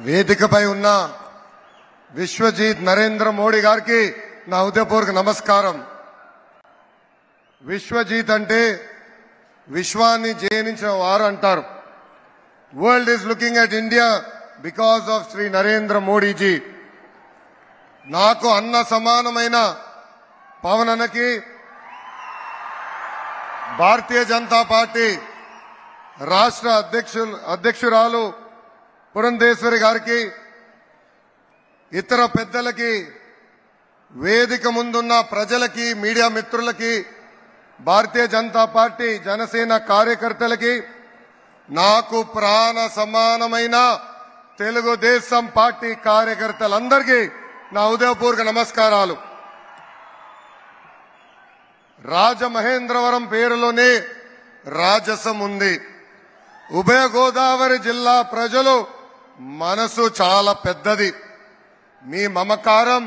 వేదికపై ఉన్న విశ్వజిత్ నరేంద్ర మోడీ గారికి నా హృదయపూర్వక నమస్కారం. విశ్వజిత్ అంటే విశ్వాన్ని జయించిన వారు అంటారు. World is looking at India because of Shri Narendra Modiji. నాకు అన్న సమానమైన పవన్ అన్నకి, భారతీయ జనతా పార్టీ రాష్ట్ర అధ్యక్షురాలు పురంధేశ్వరి గారికి, ఇతర పెద్దలకి, వేదిక ముందున్న ప్రజలకి, మీడియా మిత్రులకి, భారతీయ జనతా పార్టీ జనసేన కార్యకర్తలకి, నాకు ప్రాణ సమానమైన తెలుగుదేశం పార్టీ కార్యకర్తలందరికీ నా హృదయపూర్వక నమస్కారాలు. రాజమహేంద్రవరం పేరులోనే రాజసం ఉంది. ఉభయ గోదావరి జిల్లా ప్రజలు మనసు చాలా పెద్దది. మీ మమకారం,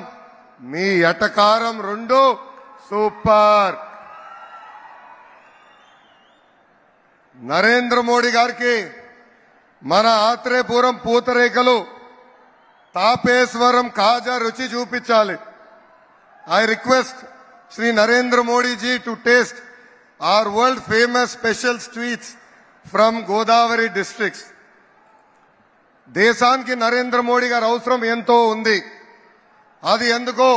మీ ఎటకారం రెండు సూపర్. నరేంద్ర మోడీ గారికి మన ఆత్రేయపురం పూతరేకలు, తాపేశ్వరం కాజా రుచి చూపించాలి. I request Shri Narendra Modiji to taste our world famous special sweets from Godavari districts. దేశానికి నరేంద్ర మోడీ గారి అవసరం ఎంతో ఉంది. అది ఎందుకో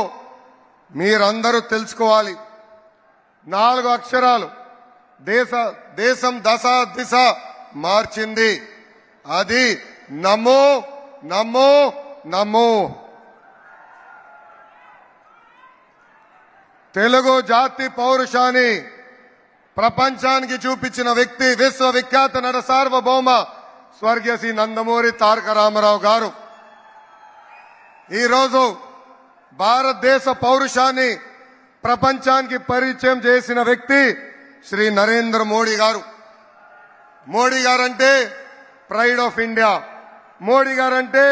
మీరందరూ తెలుసుకోవాలి. 4 అక్షరాలు దేశం దశ దిశ మార్చింది. అది నమో నమో నమో. తెలుగు జాతి పౌరుషాన్ని ప్రపంచానికి చూపించిన వ్యక్తి విశ్వవిఖ్యాత నట సార్వభౌమ స్వర్గీయ శ్రీ నందమూరి తారక రామారావు గారు. ఈరోజు భారతదేశ పౌరుషాన్ని ప్రపంచానికి పరిచయం చేసిన వ్యక్తి శ్రీ నరేంద్ర మోడీ గారు. Modi guarantee pride of India. Modi guarantee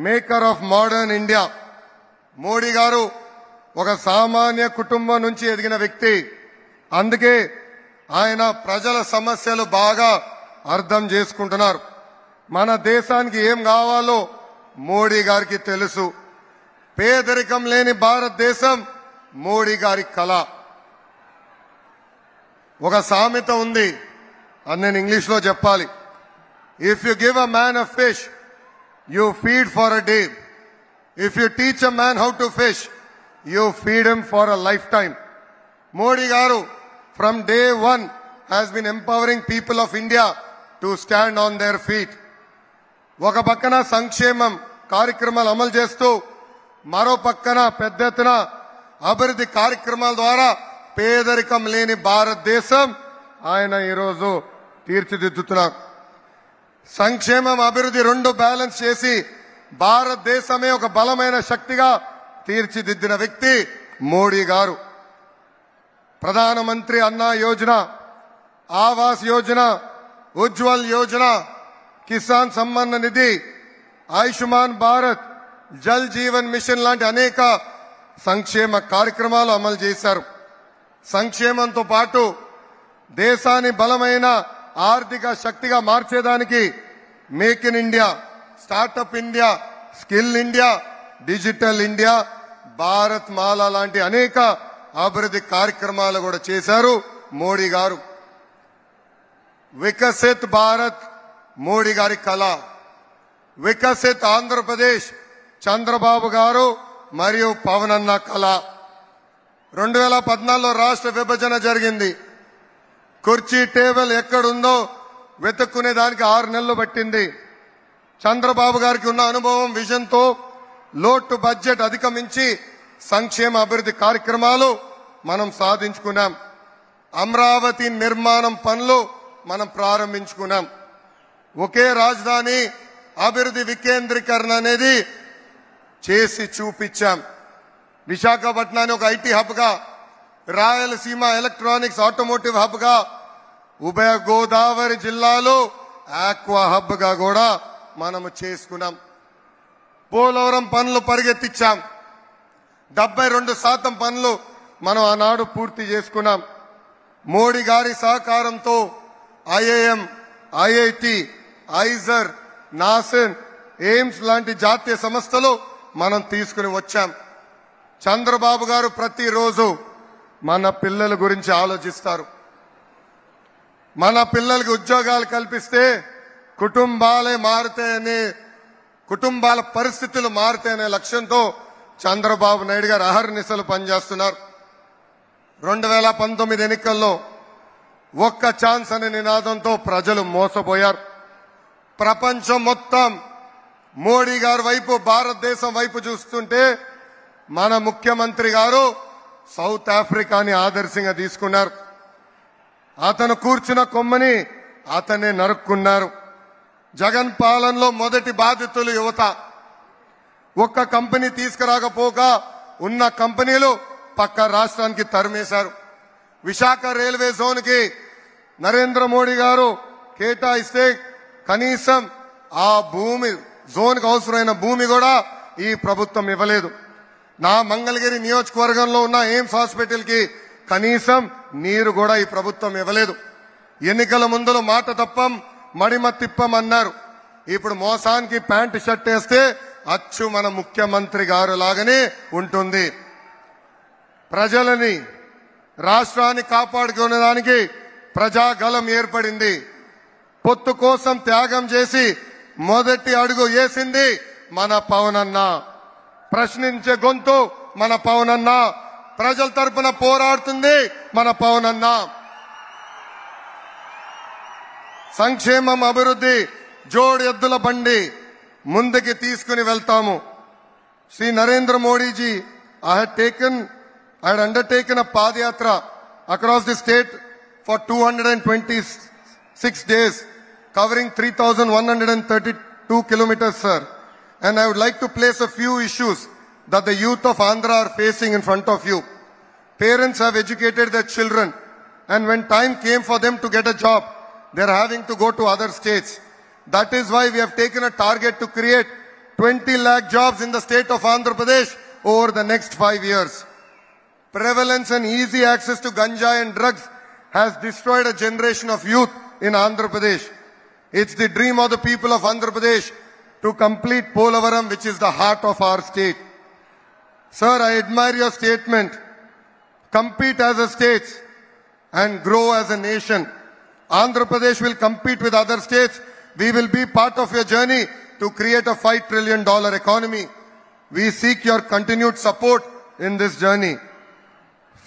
maker of modern India. Modi గారు ఒక సామాన్య కుటుంబం నుంచి ఎదిగిన వ్యక్తి. అందుకే ఆయన ప్రజల సమస్యలు బాగా అర్థం చేసుకుంటున్నారు. మన దేశానికి ఏం కావాలో మోడీ గారికి తెలుసు. పేదరికం లేని భారతదేశం మోడీ గారి కళ. ఒక సామెత ఉంది, అది నేను ఇంగ్లీష్ లో చెప్పాలి. If you give a man a fish, you feed for a day. If you teach a man how to fish, you feed him for a life time. Modi గారు from day one has been empowering people of India to stand on their feet. ఒక పక్కన సంక్షేమం కార్యక్రమాలు అమలు చేస్తూ, మరో పక్కన పెద్ద ఎత్తున అభివృద్ధి కార్యక్రమాల ద్వారా పేదరికం లేని భారతదేశం ఆయన ఈరోజు తీర్చిదిద్దుతున్నారు. సంక్షేమం అభివృద్ధి రెండు బ్యాలెన్స్ చేసి భారతదేశమే ఒక బలమైన శక్తిగా తీర్చిదిద్దిన వ్యక్తి మోడీ గారు. ప్రధానమంత్రి అన్నా యోజన, ఆవాస్ యోజన, ఉజ్వల్ యోజన, కిసాన్ సమ్మాన్ నిధి, ఆయుష్మాన్ భారత్, జల్ జీవన్ మిషన్ లాంటి అనేక సంక్షేమ కార్యక్రమాలు అమలు చేశారు. సంక్షేమంతో పాటు దేశాన్ని బలమైన ఆర్థిక శక్తిగా మార్చేదానికి make in India, startup India, skill India, digital India, Bharatmala లాంటి అనేక అభివృద్ధి కార్యక్రమాలు కూడా చేశారు మోడీ గారు. వికసిత్ భారత్ మోడీ గారి కళ. వికసిత్ ఆంధ్రప్రదేశ్ చంద్రబాబు గారు మరియు పవన్ అన్న కళ. 2014లో రాష్ట్ర విభజన జరిగింది. కుర్చీ టేబుల్ ఎక్కడుందో వెతుక్కునే దానికి 6 నెలలు పట్టింది. చంద్రబాబు గారికి ఉన్న అనుభవం, విజన్తో లోటు బడ్జెట్ అధిగమించి సంక్షేమ అభివృద్ధి కార్యక్రమాలు మనం సాధించుకున్నాం. అమరావతి నిర్మాణం పనులు మనం ప్రారంభించుకున్నాం. ఒకే రాజధాని అభివృద్ధి వికేంద్రీకరణ అనేది చేసి చూపించాం. విశాఖపట్నాన్ని ఒక ఐటీ హబ్ గా, రాయలసీమ ఎలక్ట్రానిక్స్ ఆటోమోటివ్ హబ్ గా, ఉభయ గోదావరి జిల్లాలో ఆక్వా హబ్ గా కూడా మనము చేసుకున్నాం. పోలవరం పనులు పరిగెత్తించాం. 72% పనులు మనం ఆనాడు పూర్తి చేసుకున్నాం. మోడీ గారి సహకారంతో IIM, IIT, IISER, NACIN, AIIMS లాంటి జాతీయ సంస్థలు మనం తీసుకుని వచ్చాం. చంద్రబాబు గారు ప్రతిరోజు మన పిల్లల గురించి ఆలోచిస్తారు. మన పిల్లలకి ఉద్యోగాలు కల్పిస్తే కుటుంబాల పరిస్థితులు మారుతాయనే లక్ష్యంతో చంద్రబాబు నాయుడు గారు అహర్నిశలు పనిచేస్తున్నారు. 2019 ఎన్నికల్లో ఒక్క ఛాన్స్ అనే నినాదంతో ప్రజలు మోసపోయారు. ప్రపంచం మొత్తం మోడీ గారి వైపు, భారతదేశం వైపు చూస్తుంటే మన ముఖ్యమంత్రి గారు సౌత్ ఆఫ్రికాని ఆదర్శంగా తీసుకున్నారు. అతను కూర్చున్న కొమ్మని అతనే నరుక్కున్నారు. జగన్ పాలనలో మొదటి బాధితులు యువత. ఒక్క కంపెనీ తీసుకురాకపోగా ఉన్న కంపెనీలు పక్క రాష్ట్రానికి తరిమేశారు. విశాఖ రైల్వే జోన్ కి నరేంద్ర మోడీ గారు కేటాయిస్తే కనీసం ఆ భూమి జోన్ కు అవసరమైన భూమి కూడా ఈ ప్రభుత్వం ఇవ్వలేదు. నా మంగళగిరి నియోజకవర్గంలో ఉన్న ఎయిమ్స్ హాస్పిటల్ కి కనీసం నీరు కూడా ఈ ప్రభుత్వం ఇవ్వలేదు. ఎన్నికల ముందులో మాట తప్పం మడిమ తిప్పం అన్నారు. ఇప్పుడు మోసానికి ప్యాంటు షర్ట్ వేస్తే అచ్చు మన ముఖ్యమంత్రి గారు లాగానే ఉంటుంది. ప్రజలని, రాష్ట్రాన్ని కాపాడుకునేదానికి ప్రజాగలం ఏర్పడింది. పొత్తు కోసం త్యాగం చేసి మొదటి అడుగు వేసింది మన పవన్ అన్న. ప్రశ్నించే గొంతు మన పవన్ అన్న. ప్రజల తరపున పోరాడుతుంది మన పవన్ అన్న. సంక్షేమం, అభివృద్ధి జోడు ఎద్దుల బండి ముందుకి తీసుకుని వెళ్తాము. Shri Narendra Modiji I had undertaken a Padayatra across the state for 226 days, covering 3,132 kilometers, sir. And I would like to place a few issues that the youth of Andhra are facing in front of you. Parents have educated their children, and when time came for them to get a job, they are having to go to other states. That is why we have taken a target to create 20 lakh jobs in the state of Andhra Pradesh over the next 5 years. Prevalence and easy access to ganja and drugs has destroyed a generation of youth in Andhra Pradesh. It's the dream of the people of Andhra Pradesh to complete Polavaram, which is the heart of our state. Sir, I admire your statement. Compete as a state and grow as a nation. Andhra Pradesh will compete with other states. We will be part of your journey to create a $5 trillion economy. We seek your continued support in this journey.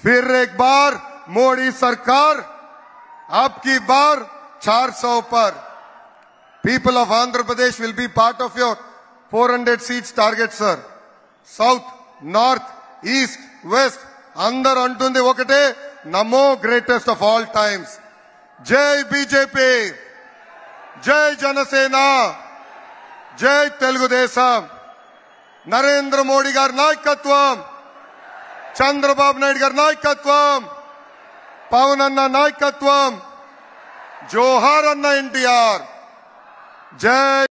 फिर एक बार मोदी सरकार, आपकी बार 400 पर. People of Andhra Pradesh will be part of your 400 seats target, sir. South, North, East, West, అందరూ అంటుంది ఒకటే, నమో greatest of all times. జై BJP, జై జనసేన, జై తెలుగుదేశం. నరేంద్ర మోడీ గారి నాయకత్వం, చంద్రబాబు నాయుడు గారి నాయకత్వం, పవన్ అన్న నాయకత్వం, జోహార్ అన్న ఎన్టీఆర్. జై